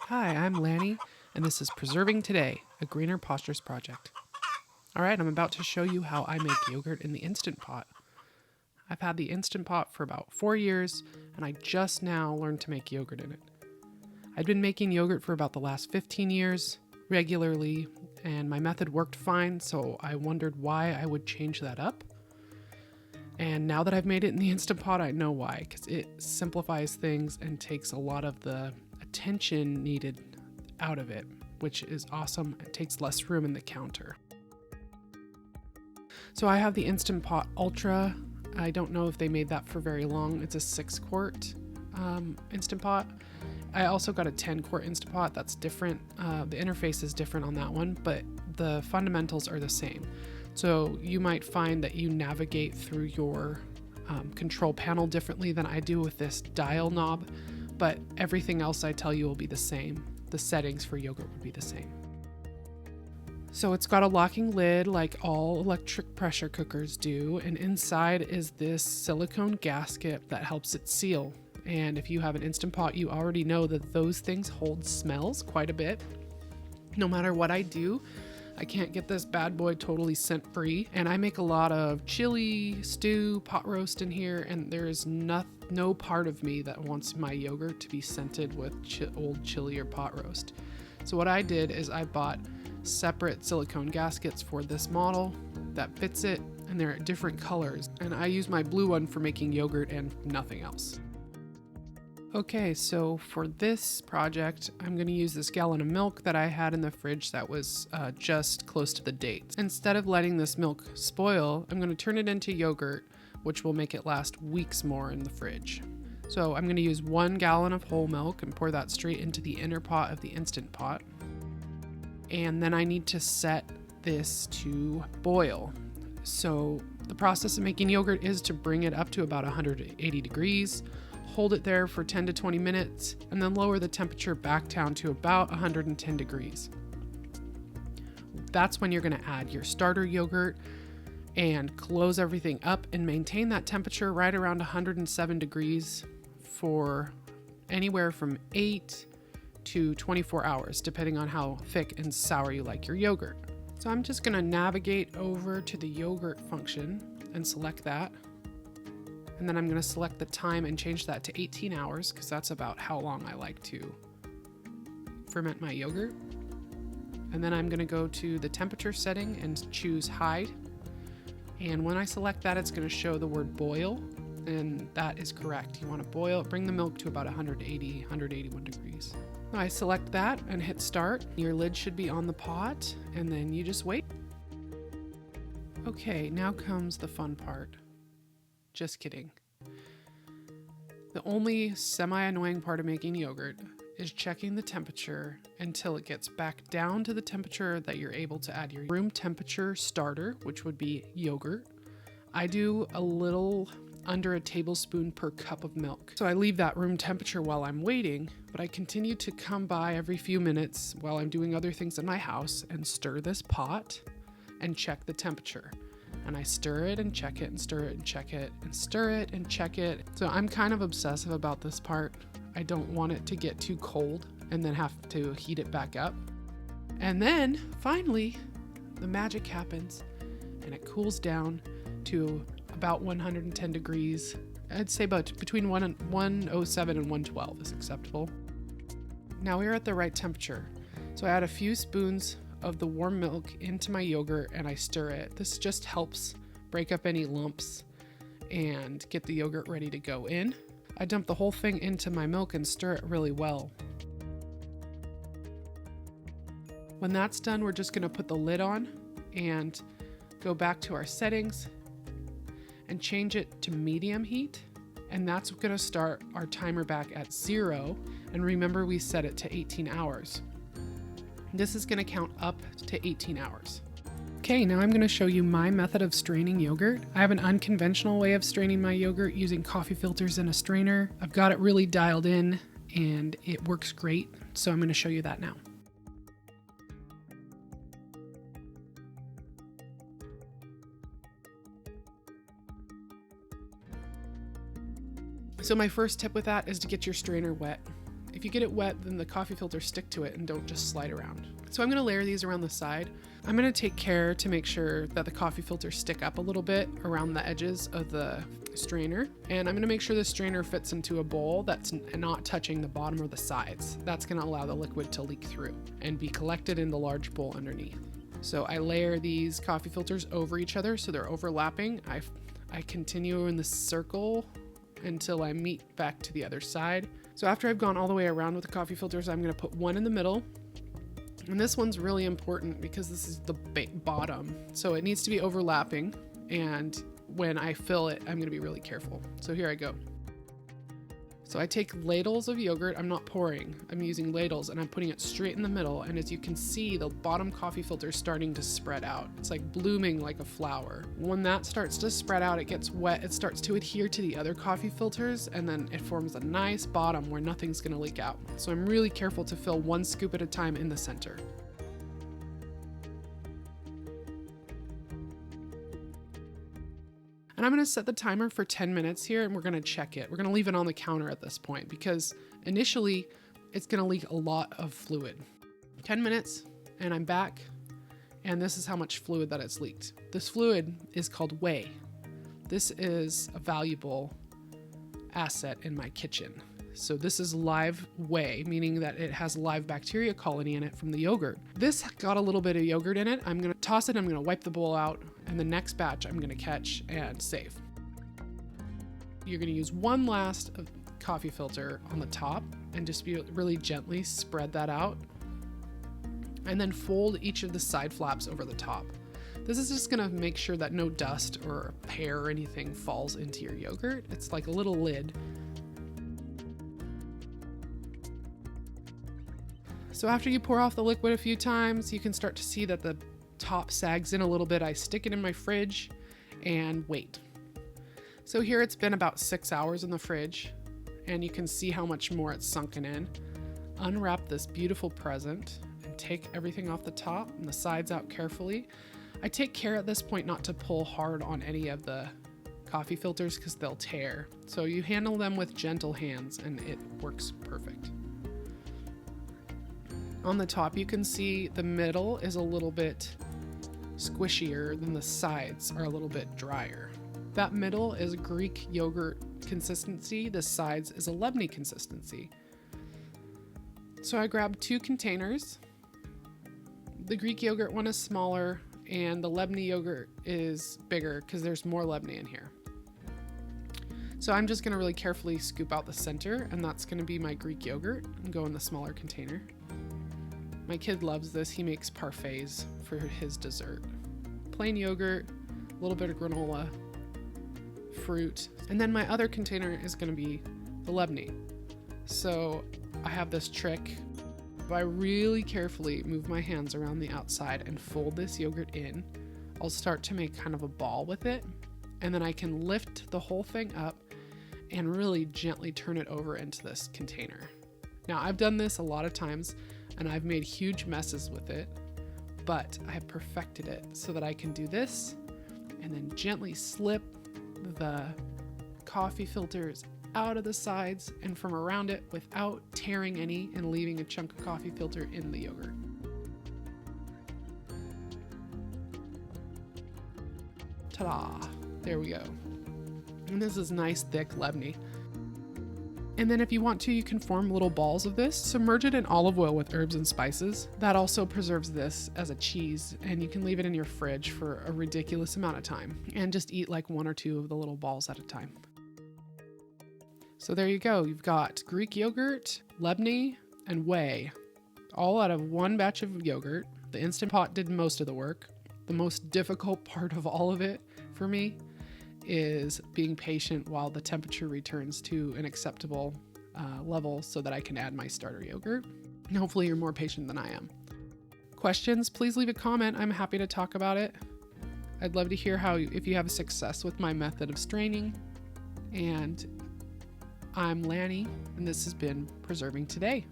Hi, I'm Lanny, and this is Preserving Today, a Greener Postures project. Alright, I'm about to show you how I make yogurt in the Instant Pot. I've had the Instant Pot for about 4 years, and I just now learned to make yogurt in it. I'd been making yogurt for about the last 15 years, regularly, and my method worked fine, so I wondered why I would change that up. And now that I've made it in the Instant Pot, I know why, because it simplifies things and takes a lot of the attention needed out of it, which is awesome. It takes less room in the counter. So I have the Instant Pot Ultra. I don't know if they made that for very long. It's a 6-quart Instant Pot. I also got a 10-quart Instant Pot. That's different. The interface is different on that one, but the fundamentals are the same. So you might find that you navigate through your control panel differently than I do with this dial knob, but everything else I tell you will be the same. The settings for yogurt would be the same. So it's got a locking lid like all electric pressure cookers do, and inside is this silicone gasket that helps it seal. And if you have an Instant Pot, you already know that those things hold smells quite a bit. No matter what I do, I can't get this bad boy totally scent free. And I make a lot of chili, stew, pot roast in here, and there is no part of me that wants my yogurt to be scented with old chili or pot roast. So what I did is I bought separate silicone gaskets for this model that fits it, and they're different colors. And I use my blue one for making yogurt and nothing else. Okay, so for this project, I'm going to use this gallon of milk that I had in the fridge that was just close to the date. Instead of letting this milk spoil, I'm going to turn it into yogurt, which will make it last weeks more in the fridge. So I'm going to use 1 gallon of whole milk and pour that straight into the inner pot of the Instant Pot. And then I need to set this to boil. So the process of making yogurt is to bring it up to about 180 degrees, hold it there for 10 to 20 minutes, and then lower the temperature back down to about 110 degrees. That's when you're going to add your starter yogurt and close everything up and maintain that temperature right around 107 degrees for anywhere from 8 to 24 hours, depending on how thick and sour you like your yogurt. So I'm just going to navigate over to the yogurt function and select that. And then I'm going to select the time and change that to 18 hours because that's about how long I like to ferment my yogurt. And then I'm going to go to the temperature setting and choose high. And when I select that, it's going to show the word boil, and that is correct. You want to bring the milk to about 181 degrees. I select that and hit start. Your lid should be on the pot, and then you just wait. Okay, now comes the fun part. Just kidding. The only semi-annoying part of making yogurt is checking the temperature until it gets back down to the temperature that you're able to add your room temperature starter, which would be yogurt. I do a little under a tablespoon per cup of milk. So I leave that room temperature while I'm waiting, but I continue to come by every few minutes while I'm doing other things in my house and stir this pot and check the temperature. And I stir it and check it and stir it and check it and stir it and check it. So I'm kind of obsessive about this part. I don't want it to get too cold and then have to heat it back up. And then finally, the magic happens and it cools down to about 110 degrees. I'd say about between 107 and 112 is acceptable. Now we're at the right temperature. So I add a few spoons of the warm milk into my yogurt and I stir it. This just helps break up any lumps and get the yogurt ready to go in. I dump the whole thing into my milk and stir it really well. When that's done, we're just going to put the lid on and go back to our settings and change it to medium heat. And that's going to start our timer back at 0. And remember, we set it to 18 hours. This is going to count up to 18 hours. Okay, now I'm going to show you my method of straining yogurt. I have an unconventional way of straining my yogurt using coffee filters and a strainer. I've got it really dialed in and it works great. So I'm going to show you that now. So my first tip with that is to get your strainer wet. If you get it wet, then the coffee filters stick to it and don't just slide around. So I'm gonna layer these around the side. I'm gonna take care to make sure that the coffee filters stick up a little bit around the edges of the strainer. And I'm gonna make sure the strainer fits into a bowl that's not touching the bottom or the sides. That's gonna allow the liquid to leak through and be collected in the large bowl underneath. So I layer these coffee filters over each other so they're overlapping. I continue in the circle until I meet back to the other side. So after I've gone all the way around with the coffee filters, I'm gonna put one in the middle. And this one's really important because this is the bottom. So it needs to be overlapping. And when I fill it, I'm gonna be really careful. So here I go. So I take ladles of yogurt. I'm not pouring, I'm using ladles, and I'm putting it straight in the middle. And as you can see, the bottom coffee filter is starting to spread out. It's like blooming like a flower. When that starts to spread out, it gets wet. It starts to adhere to the other coffee filters, and then it forms a nice bottom where nothing's gonna leak out. So I'm really careful to fill one scoop at a time in the center. And I'm gonna set the timer for 10 minutes here, and we're gonna check it. We're gonna leave it on the counter at this point because initially it's gonna leak a lot of fluid. 10 minutes and I'm back, and this is how much fluid that it's leaked. This fluid is called whey. This is a valuable asset in my kitchen. So this is live whey, meaning that it has a live bacteria colony in it from the yogurt. This got a little bit of yogurt in it. I'm gonna toss it, I'm gonna wipe the bowl out, and the next batch I'm gonna catch and save. You're gonna use one last coffee filter on the top and just really gently spread that out. And then fold each of the side flaps over the top. This is just gonna make sure that no dust or hair or anything falls into your yogurt. It's like a little lid. So after you pour off the liquid a few times, you can start to see that the top sags in a little bit. I stick it in my fridge and wait. So here it's been about 6 hours in the fridge, and you can see how much more it's sunken in. Unwrap this beautiful present and take everything off the top and the sides out carefully. I take care at this point not to pull hard on any of the coffee filters because they'll tear. So you handle them with gentle hands and it works perfect. On the top, you can see the middle is a little bit squishier than the sides are a little bit drier. That middle is Greek yogurt consistency. The sides is a labneh consistency. So I grabbed 2 containers. The Greek yogurt one is smaller and the labneh yogurt is bigger because there's more labneh in here. So I'm just gonna really carefully scoop out the center, and that's gonna be my Greek yogurt and go in the smaller container. My kid loves this. He makes parfaits for his dessert. Plain yogurt, a little bit of granola, fruit, and then my other container is gonna be the labneh. So I have this trick. If I really carefully move my hands around the outside and fold this yogurt in, I'll start to make kind of a ball with it, and then I can lift the whole thing up and really gently turn it over into this container. Now I've done this a lot of times and I've made huge messes with it, but I have perfected it so that I can do this and then gently slip the coffee filters out of the sides and from around it without tearing any and leaving a chunk of coffee filter in the yogurt. Ta-da! There we go. And this is nice thick labneh. And then if you want to, you can form little balls of this, submerge it in olive oil with herbs and spices. That also preserves this as a cheese, and you can leave it in your fridge for a ridiculous amount of time and just eat like 1 or 2 of the little balls at a time. So there you go. You've got Greek yogurt, labneh, and whey, all out of one batch of yogurt. The Instant Pot did most of the work. The most difficult part of all of it for me is being patient while the temperature returns to an acceptable level so that I can add my starter yogurt. And hopefully you're more patient than I am. Questions, please leave a comment. I'm happy to talk about it. I'd love to hear if you have success with my method of straining. And I'm Lanny, and this has been Preserving Today.